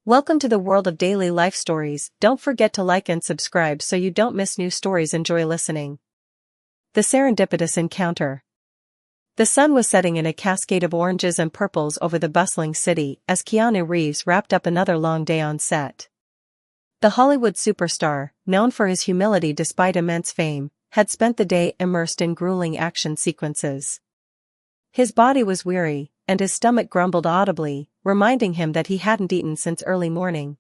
Welcome to the world of daily life stories. Don't forget to like and subscribe so you don't miss new stories. Enjoy listening. The serendipitous encounter. The sun was setting in a cascade of oranges and purples over the bustling city as Keanu Reeves wrapped up another long day on set. The Hollywood superstar, known for his humility despite immense fame, had spent the day immersed in grueling action sequences. His body was weary, and his stomach grumbled audibly, reminding him that he hadn't eaten since early morning.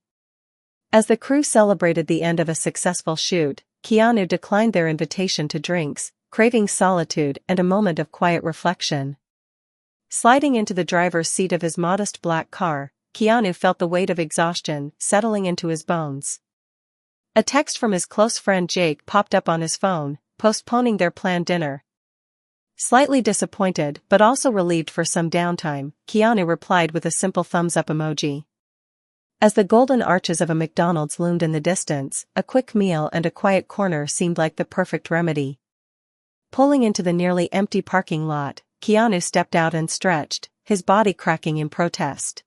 As the crew celebrated the end of a successful shoot, Keanu declined their invitation to drinks, craving solitude and a moment of quiet reflection. Sliding into the driver's seat of his modest black car, Keanu felt the weight of exhaustion settling into his bones. A text from his close friend Jake popped up on his phone, postponing their planned dinner. Slightly disappointed but also relieved for some downtime, Keanu replied with a simple thumbs-up emoji. As the golden arches of a McDonald's loomed in the distance, a quick meal and a quiet corner seemed like the perfect remedy. Pulling into the nearly empty parking lot, Keanu stepped out and stretched, his body cracking in protest.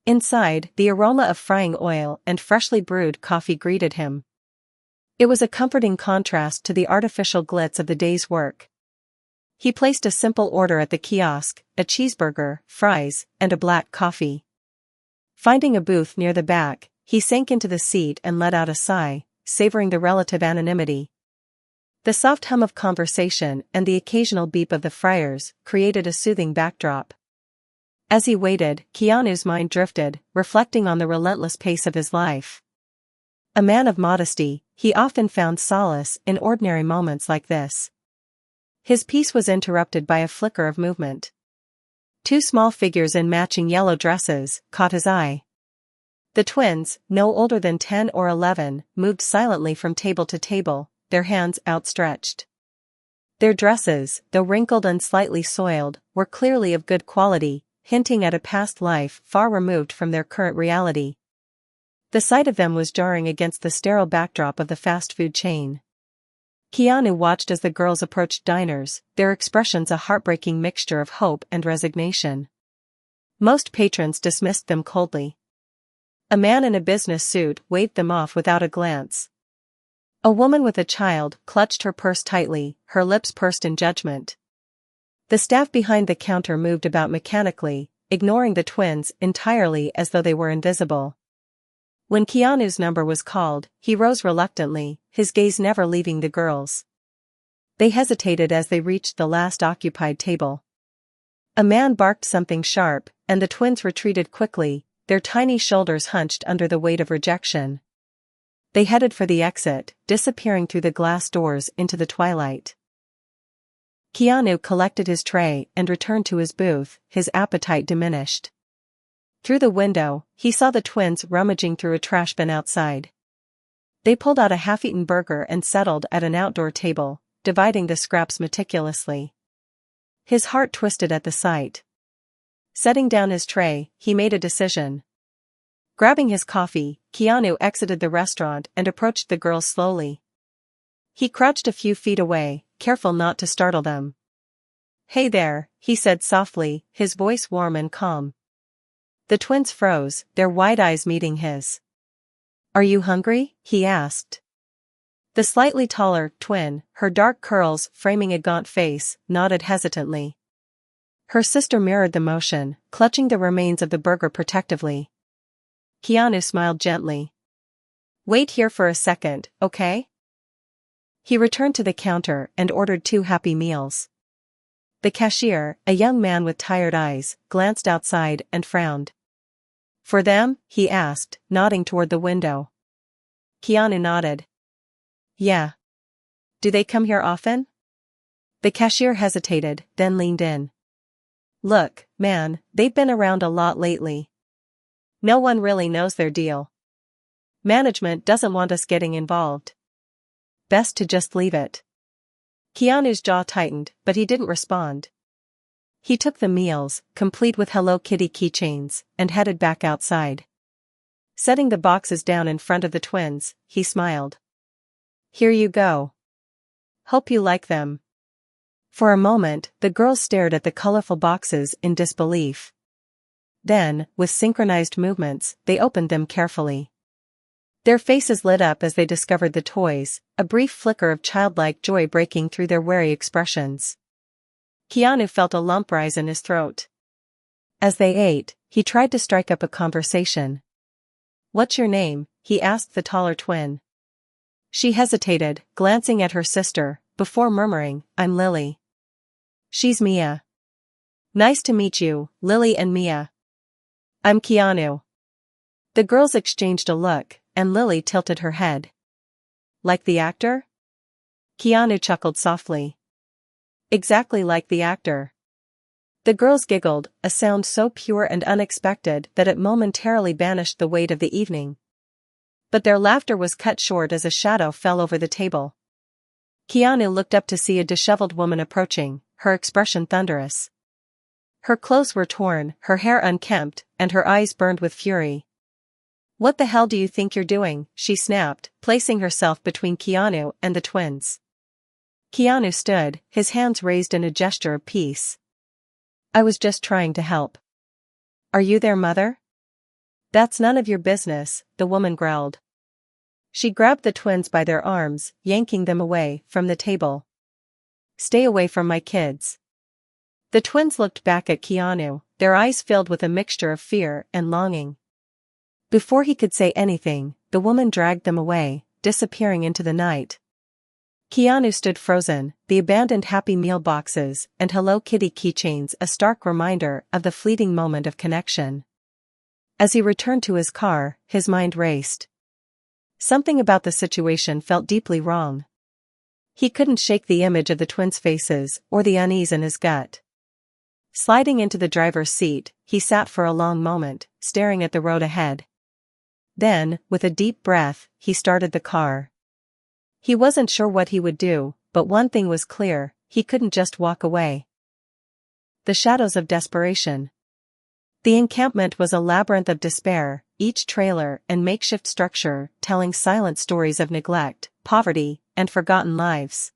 Inside, the aroma of frying oil and freshly brewed coffee greeted him. It was a comforting contrast to the artificial glitz of the day's work. He placed a simple order at the kiosk, a cheeseburger, fries, and a black coffee. Finding a booth near the back, he sank into the seat and let out a sigh, savoring the relative anonymity. The soft hum of conversation and the occasional beep of the fryers created a soothing backdrop. As he waited, Keanu's mind drifted, reflecting on the relentless pace of his life. A man of modesty, he often found solace in ordinary moments like this. His peace was interrupted by a flicker of movement. Two small figures in matching yellow dresses caught his eye. The twins, no older than 10 or 11, moved silently from table to table, their hands outstretched. Their dresses, though wrinkled and slightly soiled, were clearly of good quality, hinting at a past life far removed from their current reality. The sight of them was jarring against the sterile backdrop of the fast food chain. Keanu watched as the girls approached diners, their expressions a heartbreaking mixture of hope and resignation. Most patrons dismissed them coldly. A man in a business suit waved them off without a glance. A woman with a child clutched her purse tightly, her lips pursed in judgment. The staff behind the counter moved about mechanically, ignoring the twins entirely as though they were invisible. When Keanu's number was called, he rose reluctantly, his gaze never leaving the girls. They hesitated as they reached the last occupied table. A man barked something sharp, and the twins retreated quickly, their tiny shoulders hunched under the weight of rejection. They headed for the exit, disappearing through the glass doors into the twilight. Keanu collected his tray and returned to his booth, his appetite diminished. Through the window, he saw the twins rummaging through a trash bin outside. They pulled out a half-eaten burger and settled at an outdoor table, dividing the scraps meticulously. His heart twisted at the sight. Setting down his tray, he made a decision. Grabbing his coffee, Keanu exited the restaurant and approached the girls slowly. He crouched a few feet away, careful not to startle them. "Hey there," he said softly, his voice warm and calm. The twins froze, their wide eyes meeting his. "Are you hungry?" he asked. The slightly taller twin, her dark curls framing a gaunt face, nodded hesitantly. Her sister mirrored the motion, clutching the remains of the burger protectively. Keanu smiled gently. "Wait here for a second, okay?" He returned to the counter and ordered 2 happy meals. The cashier, a young man with tired eyes, glanced outside and frowned. "For them?" he asked, nodding toward the window. Keanu nodded. "Yeah. Do they come here often?" The cashier hesitated, then leaned in. "Look, man, they've been around a lot lately. No one really knows their deal. Management doesn't want us getting involved. Best to just leave it." Keanu's jaw tightened, but he didn't respond. He took the meals, complete with Hello Kitty keychains, and headed back outside. Setting the boxes down in front of the twins, he smiled. "Here you go. Hope you like them." For a moment, the girls stared at the colorful boxes in disbelief. Then, with synchronized movements, they opened them carefully. Their faces lit up as they discovered the toys, a brief flicker of childlike joy breaking through their wary expressions. Keanu felt a lump rise in his throat. As they ate, he tried to strike up a conversation. "What's your name?" he asked the taller twin. She hesitated, glancing at her sister, before murmuring, "I'm Lily." "She's Mia." "Nice to meet you, Lily and Mia." "I'm Keanu." The girls exchanged a look, and Lily tilted her head. "Like the actor?" Keanu chuckled softly. "Exactly like the actor." The girls giggled, a sound so pure and unexpected that it momentarily banished the weight of the evening. But their laughter was cut short as a shadow fell over the table. Keanu looked up to see a disheveled woman approaching, her expression thunderous. Her clothes were torn, her hair unkempt, and her eyes burned with fury. "What the hell do you think you're doing?" she snapped, placing herself between Keanu and the twins. Keanu stood, his hands raised in a gesture of peace. "I was just trying to help." "Are you their mother?" "That's none of your business," the woman growled. She grabbed the twins by their arms, yanking them away from the table. "Stay away from my kids." The twins looked back at Keanu, their eyes filled with a mixture of fear and longing. Before he could say anything, the woman dragged them away, disappearing into the night. Keanu stood frozen, the abandoned Happy Meal boxes and Hello Kitty keychains a stark reminder of the fleeting moment of connection. As he returned to his car, his mind raced. Something about the situation felt deeply wrong. He couldn't shake the image of the twins' faces or the unease in his gut. Sliding into the driver's seat, he sat for a long moment, staring at the road ahead. Then, with a deep breath, he started the car. He wasn't sure what he would do, but one thing was clear, he couldn't just walk away. The shadows of desperation. The encampment was a labyrinth of despair, each trailer and makeshift structure telling silent stories of neglect, poverty, and forgotten lives.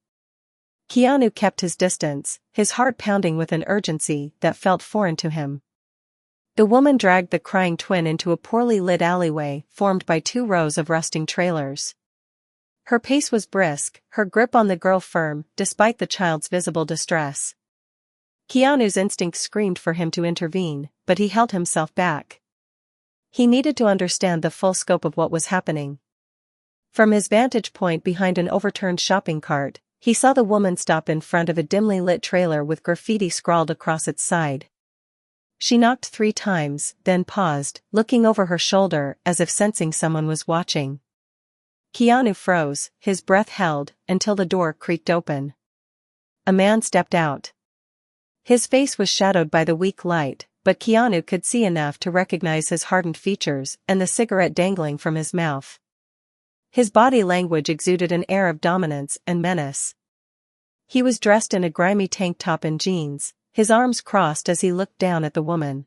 Keanu kept his distance, his heart pounding with an urgency that felt foreign to him. The woman dragged the crying twin into a poorly lit alleyway formed by 2 rows of rusting trailers. Her pace was brisk, her grip on the girl firm, despite the child's visible distress. Keanu's instinct screamed for him to intervene, but he held himself back. He needed to understand the full scope of what was happening. From his vantage point behind an overturned shopping cart, he saw the woman stop in front of a dimly lit trailer with graffiti scrawled across its side. She knocked 3 times, then paused, looking over her shoulder as if sensing someone was watching. Keanu froze, his breath held, until the door creaked open. A man stepped out. His face was shadowed by the weak light, but Keanu could see enough to recognize his hardened features and the cigarette dangling from his mouth. His body language exuded an air of dominance and menace. He was dressed in a grimy tank top and jeans, his arms crossed as he looked down at the woman.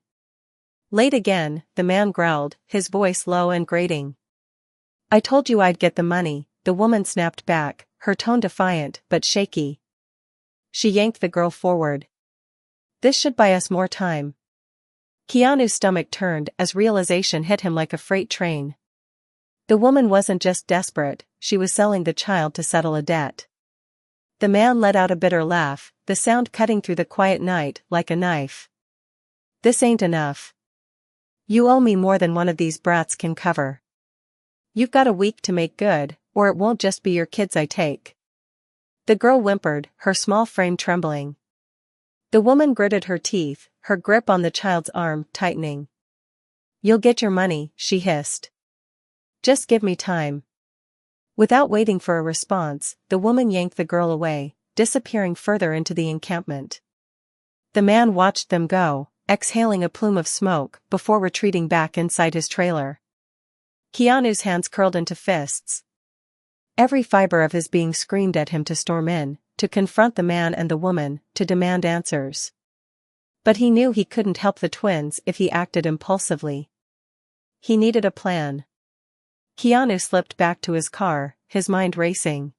"Late again," the man growled, his voice low and grating. "I told you I'd get the money," the woman snapped back, her tone defiant but shaky. She yanked the girl forward. "This should buy us more time." Keanu's stomach turned as realization hit him like a freight train. The woman wasn't just desperate, she was selling the child to settle a debt. The man let out a bitter laugh, the sound cutting through the quiet night like a knife. "This ain't enough. You owe me more than one of these brats can cover. You've got a week to make good, or it won't just be your kids I take." The girl whimpered, her small frame trembling. The woman gritted her teeth, her grip on the child's arm tightening. "You'll get your money," she hissed. "Just give me time." Without waiting for a response, the woman yanked the girl away, disappearing further into the encampment. The man watched them go, exhaling a plume of smoke before retreating back inside his trailer. Keanu's hands curled into fists. Every fiber of his being screamed at him to storm in, to confront the man and the woman, to demand answers. But he knew he couldn't help the twins if he acted impulsively. He needed a plan. Keanu slipped back to his car, his mind racing.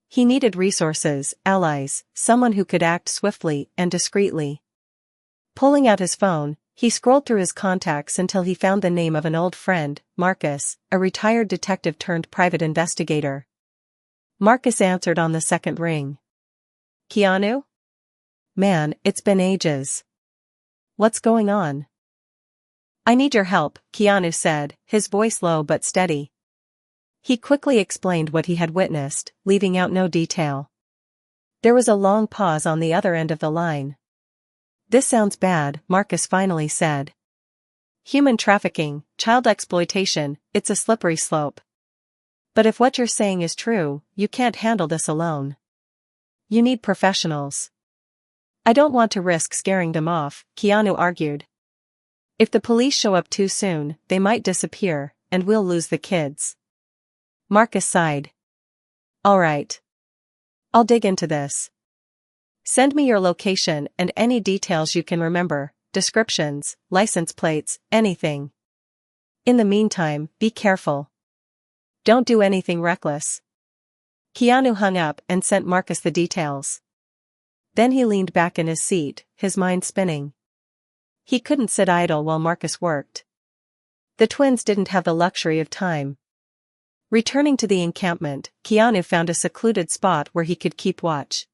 He needed resources, allies, someone who could act swiftly and discreetly. Pulling out his phone, He scrolled through his contacts until he found the name of an old friend, Marcus, a retired detective turned private investigator. Marcus answered on the second ring. Keanu? Man, it's been ages. What's going on? I need your help, Keanu said, his voice low but steady. He quickly explained what he had witnessed, leaving out no detail. There was a long pause on the other end of the line. This sounds bad, Marcus finally said. Human trafficking, child exploitation, it's a slippery slope. But if what you're saying is true, you can't handle this alone. You need professionals. I don't want to risk scaring them off, Keanu argued. If the police show up too soon, they might disappear, and we'll lose the kids. Marcus sighed. All right. I'll dig into this. Send me your location and any details you can remember, descriptions, license plates, anything. In the meantime, be careful. Don't do anything reckless. Keanu hung up and sent Marcus the details. Then he leaned back in his seat, his mind spinning. He couldn't sit idle while Marcus worked. The twins didn't have the luxury of time. Returning to the encampment, Keanu found a secluded spot where he could keep watch.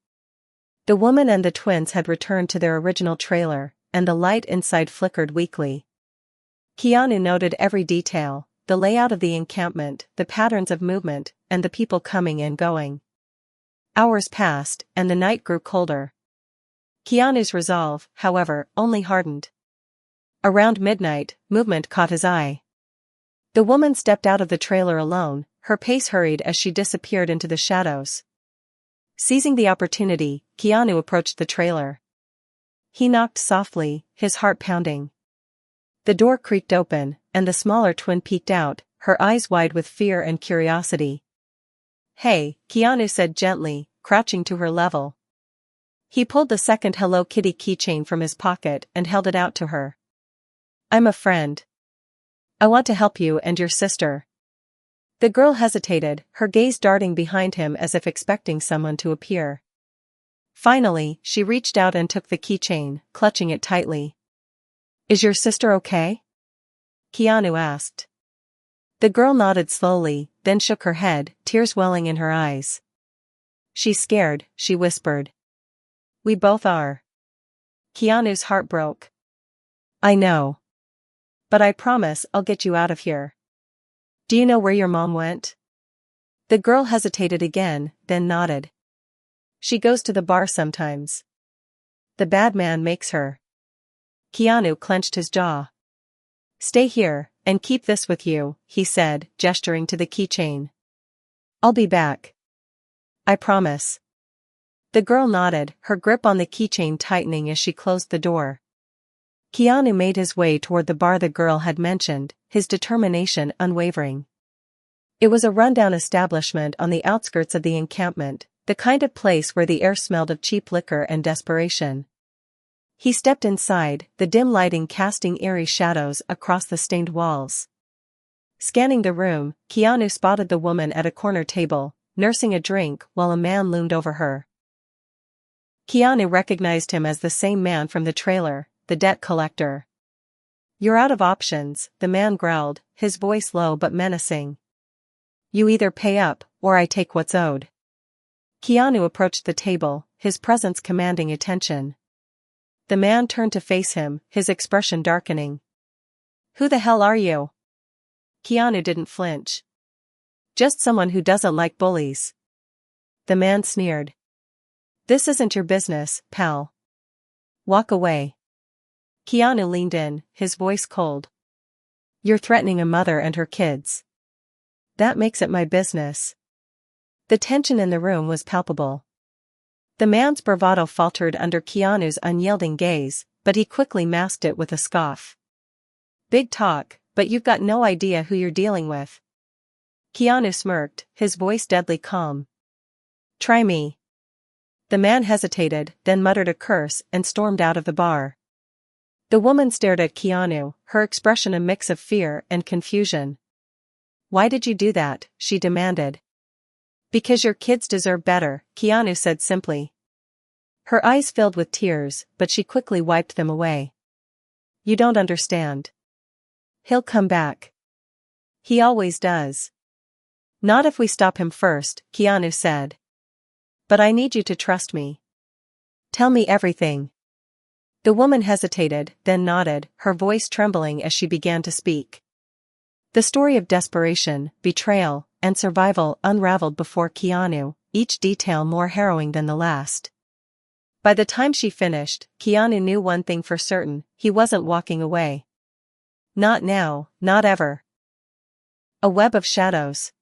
The woman and the twins had returned to their original trailer, and the light inside flickered weakly. Keanu noted every detail, the layout of the encampment, the patterns of movement, and the people coming and going. Hours passed, and the night grew colder. Keanu's resolve, however, only hardened. Around midnight, movement caught his eye. The woman stepped out of the trailer alone, her pace hurried as she disappeared into the shadows. Seizing the opportunity, Keanu approached the trailer. He knocked softly, his heart pounding. The door creaked open, and the smaller twin peeked out, her eyes wide with fear and curiosity. Hey, Keanu said gently, crouching to her level. He pulled the second Hello Kitty keychain from his pocket and held it out to her. I'm a friend. I want to help you and your sister. The girl hesitated, her gaze darting behind him as if expecting someone to appear. Finally, she reached out and took the keychain, clutching it tightly. Is your sister okay? Keanu asked. The girl nodded slowly, then shook her head, tears welling in her eyes. She's scared, she whispered. We both are. Keanu's heart broke. I know. But I promise I'll get you out of here. Do you know where your mom went? The girl hesitated again, then nodded. She goes to the bar sometimes. The bad man makes her. Keanu clenched his jaw. Stay here, and keep this with you, he said, gesturing to the keychain. I'll be back. I promise. The girl nodded, her grip on the keychain tightening as she closed the door. Keanu made his way toward the bar the girl had mentioned, his determination unwavering. It was a rundown establishment on the outskirts of the encampment, the kind of place where the air smelled of cheap liquor and desperation. He stepped inside, the dim lighting casting eerie shadows across the stained walls. Scanning the room, Keanu spotted the woman at a corner table, nursing a drink while a man loomed over her. Keanu recognized him as the same man from the trailer, the debt collector. You're out of options, the man growled, his voice low but menacing. You either pay up, or I take what's owed. Keanu approached the table, his presence commanding attention. The man turned to face him, his expression darkening. Who the hell are you? Keanu didn't flinch. Just someone who doesn't like bullies. The man sneered. This isn't your business, pal. Walk away. Keanu leaned in, his voice cold. You're threatening a mother and her kids. That makes it my business. The tension in the room was palpable. The man's bravado faltered under Keanu's unyielding gaze, but he quickly masked it with a scoff. Big talk, but you've got no idea who you're dealing with. Keanu smirked, his voice deadly calm. Try me. The man hesitated, then muttered a curse and stormed out of the bar. The woman stared at Keanu, her expression a mix of fear and confusion. Why did you do that? She demanded. Because your kids deserve better, Keanu said simply. Her eyes filled with tears, but she quickly wiped them away. You don't understand. He'll come back. He always does. Not if we stop him first, Keanu said. But I need you to trust me. Tell me everything. The woman hesitated, then nodded, her voice trembling as she began to speak. The story of desperation, betrayal, and survival unraveled before Keanu, each detail more harrowing than the last. By the time she finished, Keanu knew one thing for certain: he wasn't walking away. Not now, not ever. A web of shadows.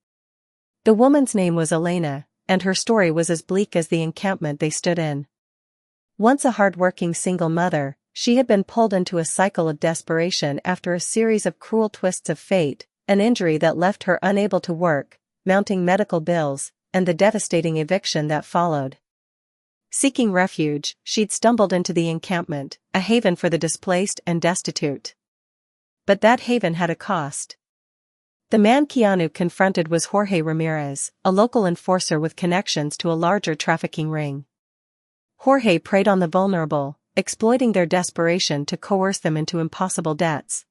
The woman's name was Elena, and her story was as bleak as the encampment they stood in. Once a hard-working single mother, she had been pulled into a cycle of desperation after a series of cruel twists of fate, an injury that left her unable to work, mounting medical bills, and the devastating eviction that followed. Seeking refuge, she'd stumbled into the encampment, a haven for the displaced and destitute. But that haven had a cost. The man Keanu confronted was Jorge Ramirez, a local enforcer with connections to a larger trafficking ring. Jorge preyed on the vulnerable, exploiting their desperation to coerce them into impossible debts.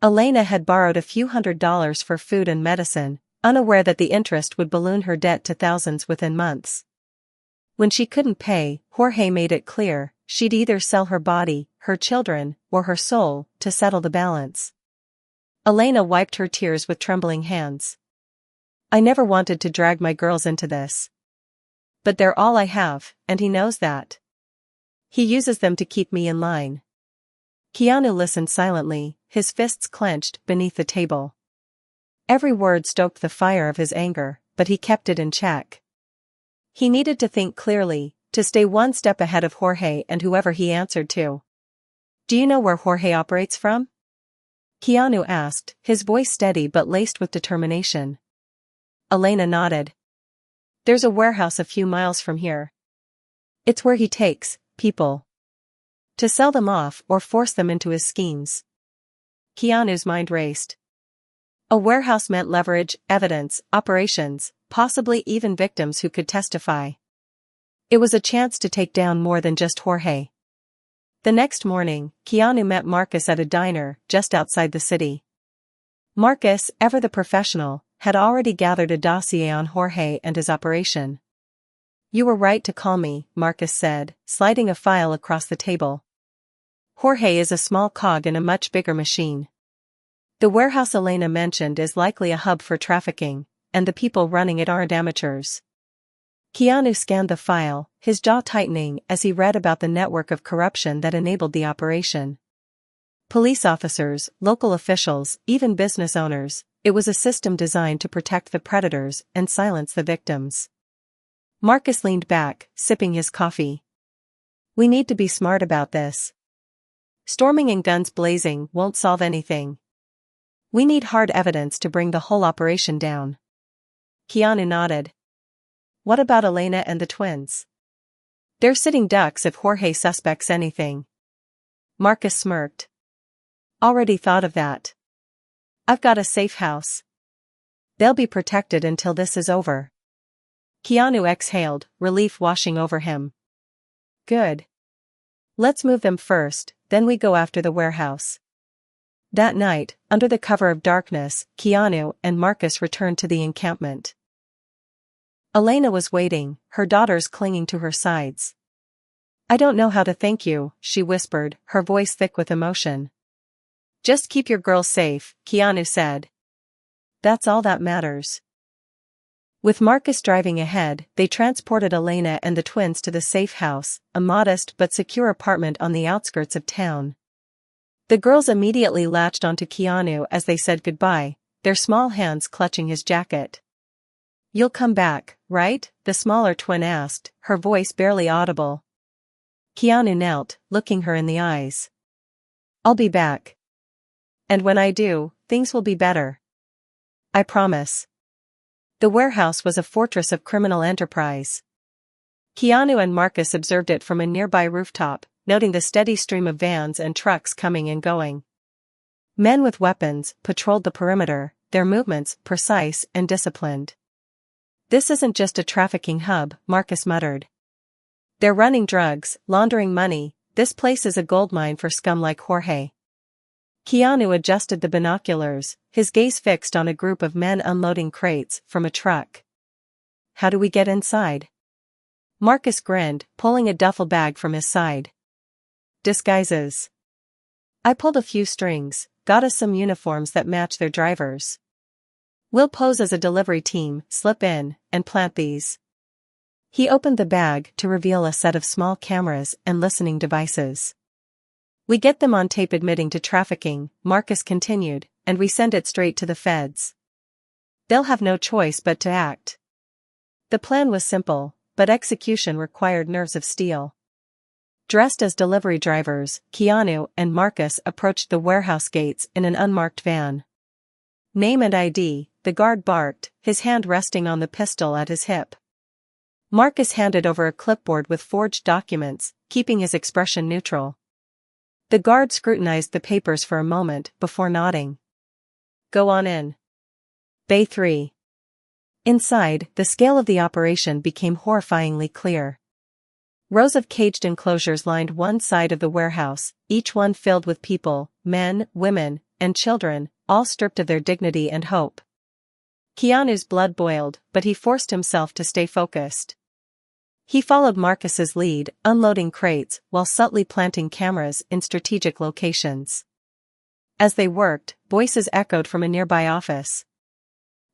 Elena had borrowed a few $100s for food and medicine, unaware that the interest would balloon her debt to thousands within months. When she couldn't pay, Jorge made it clear she'd either sell her body, her children, or her soul to settle the balance. Elena wiped her tears with trembling hands. I never wanted to drag my girls into this. But they're all I have, and he knows that. He uses them to keep me in line. Keanu listened silently, his fists clenched beneath the table. Every word stoked the fire of his anger, but he kept it in check. He needed to think clearly, to stay one step ahead of Jorge and whoever he answered to. Do you know where Jorge operates from? Keanu asked, his voice steady but laced with determination. Elena nodded. There's a warehouse a few miles from here. It's where he takes people to sell them off or force them into his schemes. Keanu's mind raced. A warehouse meant leverage, evidence, operations, possibly even victims who could testify. It was a chance to take down more than just Jorge. The next morning, Keanu met Marcus at a diner just outside the city. Marcus, ever the professional, had already gathered a dossier on Jorge and his operation. You were right to call me, Marcus said, sliding a file across the table. Jorge is a small cog in a much bigger machine. The warehouse Elena mentioned is likely a hub for trafficking, and the people running it aren't amateurs. Keanu scanned the file, his jaw tightening as he read about the network of corruption that enabled the operation. Police officers, local officials, even business owners, it was a system designed to protect the predators and silence the victims. Marcus leaned back, sipping his coffee. We need to be smart about this. Storming and guns blazing won't solve anything. We need hard evidence to bring the whole operation down. Keanu nodded. What about Elena and the twins? They're sitting ducks if Jorge suspects anything. Marcus smirked. Already thought of that. I've got a safe house. They'll be protected until this is over. Keanu exhaled, relief washing over him. Good. Let's move them first, then we go after the warehouse. That night, under the cover of darkness, Keanu and Marcus returned to the encampment. Elena was waiting, her daughters clinging to her sides. I don't know how to thank you, she whispered, her voice thick with emotion. Just keep your girls safe, Keanu said. That's all that matters. With Marcus driving ahead, they transported Elena and the twins to the safe house, a modest but secure apartment on the outskirts of town. The girls immediately latched onto Keanu as they said goodbye, their small hands clutching his jacket. You'll come back, right? The smaller twin asked, her voice barely audible. Keanu knelt, looking her in the eyes. I'll be back. And when I do, things will be better. I promise. The warehouse was a fortress of criminal enterprise. Keanu and Marcus observed it from a nearby rooftop, noting the steady stream of vans and trucks coming and going. Men with weapons patrolled the perimeter, their movements precise and disciplined. This isn't just a trafficking hub, Marcus muttered. They're running drugs, laundering money, this place is a goldmine for scum like Jorge. Keanu adjusted the binoculars, his gaze fixed on a group of men unloading crates from a truck. How do we get inside? Marcus grinned, pulling a duffel bag from his side. Disguises. I pulled a few strings, got us some uniforms that match their drivers. We'll pose as a delivery team, slip in, and plant these. He opened the bag to reveal a set of small cameras and listening devices. We get them on tape admitting to trafficking, Marcus continued, and we send it straight to the feds. They'll have no choice but to act. The plan was simple, but execution required nerves of steel. Dressed as delivery drivers, Keanu and Marcus approached the warehouse gates in an unmarked van. Name and ID, the guard barked, his hand resting on the pistol at his hip. Marcus handed over a clipboard with forged documents, keeping his expression neutral. The guard scrutinized the papers for a moment before nodding. Go on in. Bay 3. Inside, the scale of the operation became horrifyingly clear. Rows of caged enclosures lined one side of the warehouse, each one filled with people, men, women, and children, all stripped of their dignity and hope. Keanu's blood boiled, but he forced himself to stay focused. He followed Marcus's lead, unloading crates while subtly planting cameras in strategic locations. As they worked, voices echoed from a nearby office.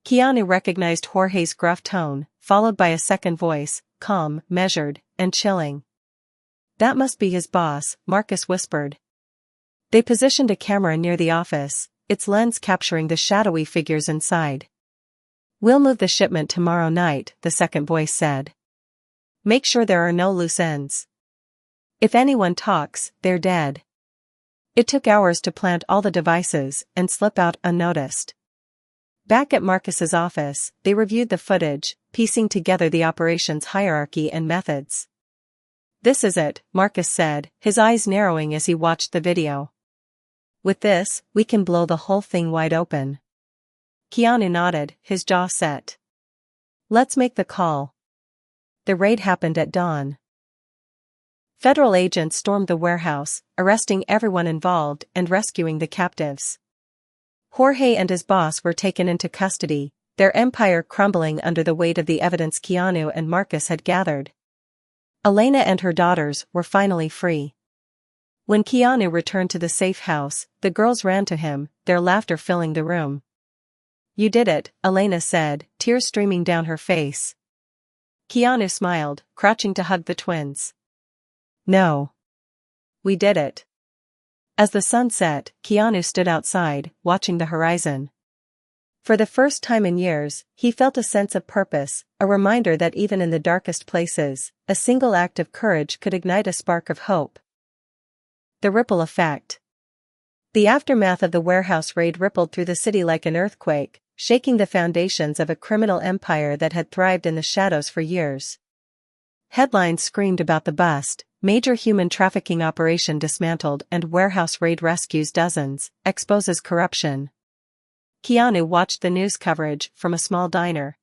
Keanu recognized Jorge's gruff tone, followed by a second voice, calm, measured, and chilling. That must be his boss, Marcus whispered. They positioned a camera near the office, its lens capturing the shadowy figures inside. We'll move the shipment tomorrow night, the second voice said. Make sure there are no loose ends. If anyone talks, they're dead. It took hours to plant all the devices and slip out unnoticed. Back at Marcus's office, they reviewed the footage, piecing together the operation's hierarchy and methods. This is it, Marcus said, his eyes narrowing as he watched the video. With this, we can blow the whole thing wide open. Keanu nodded, his jaw set. Let's make the call. The raid happened at dawn. Federal agents stormed the warehouse, arresting everyone involved and rescuing the captives. Jorge and his boss were taken into custody, their empire crumbling under the weight of the evidence Keanu and Marcus had gathered. Elena and her daughters were finally free. When Keanu returned to the safe house, the girls ran to him, their laughter filling the room. You did it, Elena said, tears streaming down her face. Keanu smiled, crouching to hug the twins. No. We did it. As the sun set, Keanu stood outside, watching the horizon. For the first time in years, he felt a sense of purpose, a reminder that even in the darkest places, a single act of courage could ignite a spark of hope. The ripple effect. The aftermath of the warehouse raid rippled through the city like an earthquake, shaking the foundations of a criminal empire that had thrived in the shadows for years. Headlines screamed about the bust, major human trafficking operation dismantled and warehouse raid rescues dozens, exposes corruption. Keanu watched the news coverage from a small diner.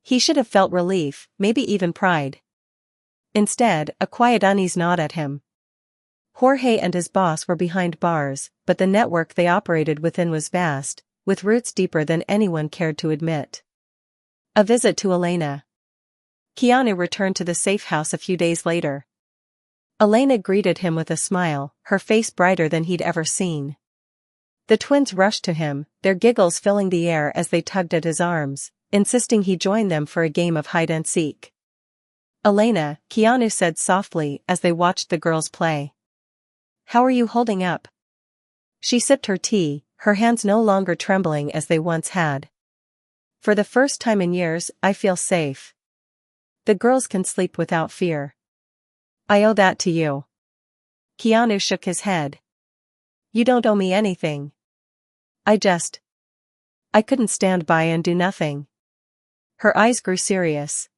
He should have felt relief, maybe even pride. Instead, a quiet unease gnawed at him. Jorge and his boss were behind bars, but the network they operated within was vast, with roots deeper than anyone cared to admit. A visit to Elena. Keanu returned to the safe house a few days later. Elena greeted him with a smile, her face brighter than he'd ever seen. The twins rushed to him, their giggles filling the air as they tugged at his arms, insisting he join them for a game of hide-and-seek. Elena, Keanu said softly as they watched the girls play. How are you holding up? She sipped her tea, her hands no longer trembling as they once had. For the first time in years, I feel safe. The girls can sleep without fear. I owe that to you. Keanu shook his head. You don't owe me anything. I couldn't stand by and do nothing. Her eyes grew serious.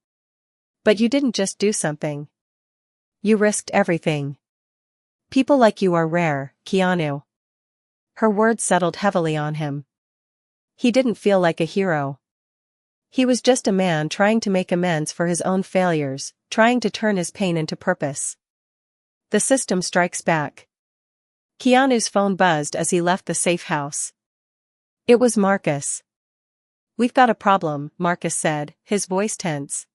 But you didn't just do something. You risked everything. People like you are rare, Keanu. Her words settled heavily on him. He didn't feel like a hero. He was just a man trying to make amends for his own failures, trying to turn his pain into purpose. The system strikes back. Keanu's phone buzzed as he left the safe house. It was Marcus. "We've got a problem," Marcus said, his voice tense.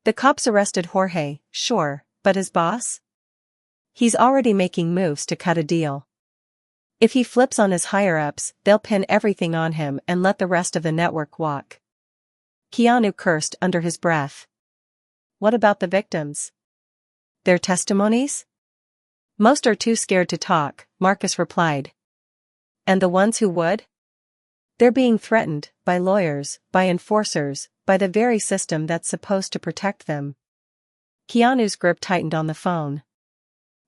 "The cops arrested Jorge, sure, but his boss? He's already making moves to cut a deal. If he flips on his higher-ups, they'll pin everything on him and let the rest of the network walk." Keanu cursed under his breath. "What about the victims? Their testimonies?" "Most are too scared to talk," Marcus replied. "And the ones who would? They're being threatened, by lawyers, by enforcers, by the very system that's supposed to protect them." Keanu's grip tightened on the phone.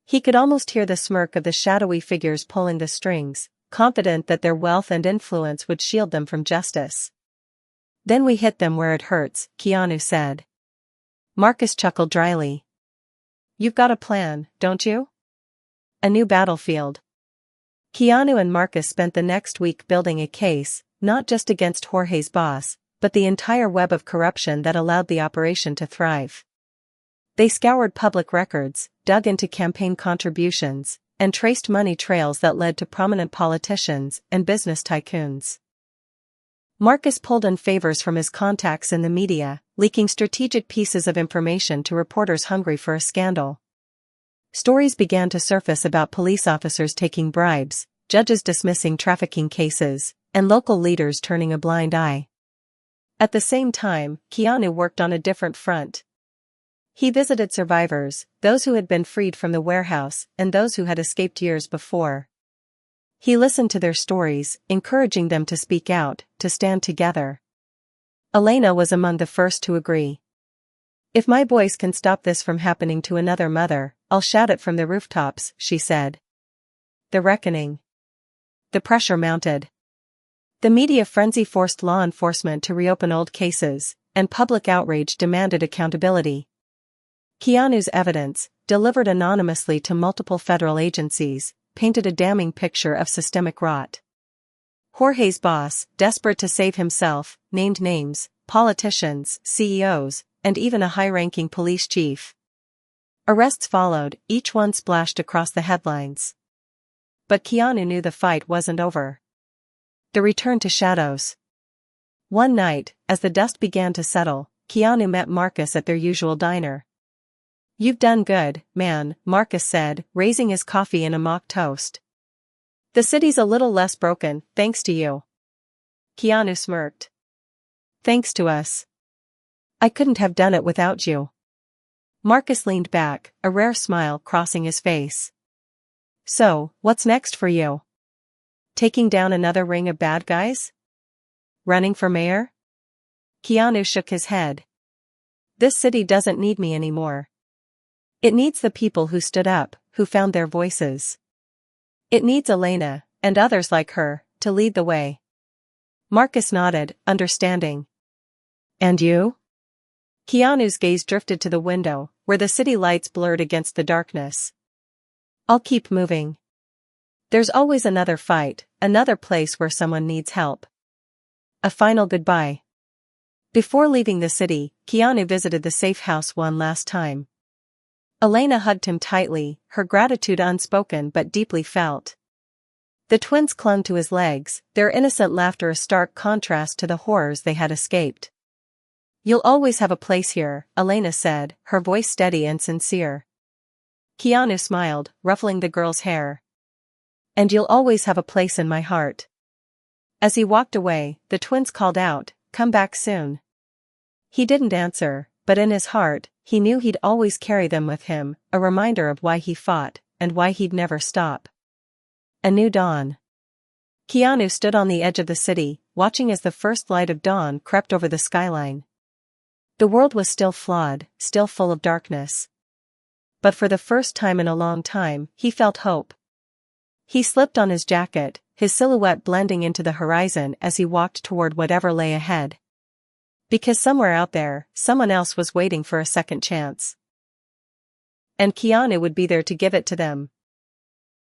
He could almost hear the smirk of the shadowy figures pulling the strings, confident that their wealth and influence would shield them from justice. "Then we hit them where it hurts," Keanu said. Marcus chuckled dryly. "You've got a plan, don't you? A new battlefield." Keanu and Marcus spent the next week building a case, not just against Jorge's boss, but the entire web of corruption that allowed the operation to thrive. They scoured public records, dug into campaign contributions, and traced money trails that led to prominent politicians and business tycoons. Marcus pulled in favors from his contacts in the media, leaking strategic pieces of information to reporters hungry for a scandal. Stories began to surface about police officers taking bribes, judges dismissing trafficking cases, and local leaders turning a blind eye. At the same time, Keanu worked on a different front. He visited survivors, those who had been freed from the warehouse and those who had escaped years before. He listened to their stories, encouraging them to speak out, to stand together. Elena was among the first to agree. "If my voice can stop this from happening to another mother, I'll shout it from the rooftops," she said. The reckoning. The pressure mounted. The media frenzy forced law enforcement to reopen old cases, and public outrage demanded accountability. Keanu's evidence, delivered anonymously to multiple federal agencies, painted a damning picture of systemic rot. Jorge's boss, desperate to save himself, named names, politicians, CEOs, and even a high-ranking police chief. Arrests followed, each one splashed across the headlines. But Keanu knew the fight wasn't over. The return to shadows. One night, as the dust began to settle, Keanu met Marcus at their usual diner. "You've done good, man," Marcus said, raising his coffee in a mock toast. "The city's a little less broken, thanks to you." Keanu smirked. "Thanks to us. I couldn't have done it without you." Marcus leaned back, a rare smile crossing his face. "So, what's next for you? Taking down another ring of bad guys? Running for mayor?" Keanu shook his head. "This city doesn't need me anymore. It needs the people who stood up, who found their voices. It needs Elena, and others like her, to lead the way." Marcus nodded, understanding. "And you?" Keanu's gaze drifted to the window, where the city lights blurred against the darkness. "I'll keep moving. There's always another fight, another place where someone needs help." A final goodbye. Before leaving the city, Keanu visited the safe house one last time. Elena hugged him tightly, her gratitude unspoken but deeply felt. The twins clung to his legs, their innocent laughter a stark contrast to the horrors they had escaped. "You'll always have a place here," Elena said, her voice steady and sincere. Keanu smiled, ruffling the girl's hair. "And you'll always have a place in my heart." As he walked away, the twins called out, "Come back soon." He didn't answer, but in his heart, he knew he'd always carry them with him, a reminder of why he fought, and why he'd never stop. A new dawn. Keanu stood on the edge of the city, watching as the first light of dawn crept over the skyline. The world was still flawed, still full of darkness. But for the first time in a long time, he felt hope. He slipped on his jacket, his silhouette blending into the horizon as he walked toward whatever lay ahead. Because somewhere out there, someone else was waiting for a second chance. And Keanu would be there to give it to them.